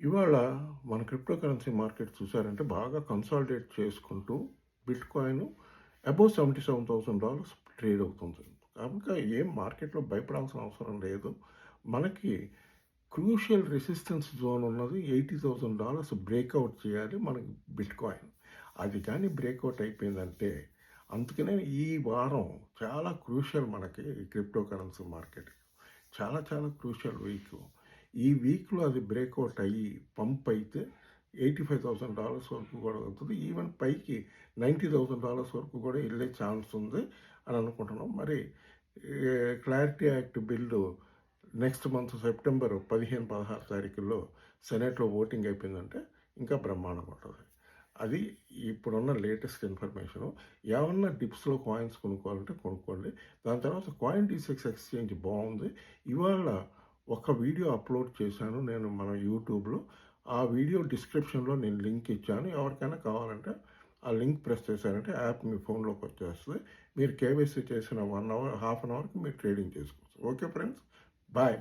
ఇవాళ మన crypto currency market చూసారంటే బాగా కన్సాలిడేట్ చేసుకుంటూ బిట్ కాయిన్ అబౌవ్ $77,000 ట్రేడ్ అవుతుంది. కనుక ఏం మార్కెట్‌లో భయపడాల్సిన అవసరం లేదు. మనకి క్రూషియల్ రెసిస్టెన్స్ జోన్ ఉన్నది $80,000 బ్రేక్‌ఔట్ చేయాలి మనకి బిట్ కాయిన్. అది కానీ బ్రేక్‌ఔట్ అయిపోయిందంటే అందుకనే ఈ వారం చాలా క్రూషియల్ మనకి క్రిప్టో కరెన్సీ మార్కెట్. చాలా చాలా క్రూషియల్ వీక్. ఈ వీక్‌లో అది బ్రేక్‌ఔట్ అయ్యి పంప్ అయితే $85,000 వరకు కూడా వెళ్తుంది. ఈవెన్ పైకి $90,000 వరకు కూడా వెళ్ళే ఛాన్స్ ఉంది అని అనుకుంటున్నాం. మరి clarity act bill next month September 15, 16 తారీఖుల్లో సెనేట్‌లో ఓటింగ్ అయిపోయిందంటే ఇంకా బ్రహ్మాండంగా ఉంటుంది. అది ఇప్పుడున్న లేటెస్ట్ ఇన్ఫర్మేషను. ఏమన్నా డిప్స్‌లో కాయిన్స్ కొనుక్కోవాలంటే కొనుక్కోండి. దాని తర్వాత కాయిన్ డీసెక్స్ ఎక్స్చేంజ్ బాగుంది. ఇవాళ ఒక వీడియో అప్లోడ్ చేశాను నేను మన యూట్యూబ్‌లో. ఆ వీడియో డిస్క్రిప్షన్‌లో నేను లింక్ ఇచ్చాను. ఎవరికైనా కావాలంటే ఆ లింక్ ప్రెస్ చేశారంటే యాప్ మీ ఫోన్‌లోకి వచ్చేస్తది. మీరు కేవైసీ చేసిన 1 అవర్, హాఫ్ అన్ అవర్‌కి మీరు ట్రేడింగ్ చేసుకోవచ్చు. Okay friends. బాయ్.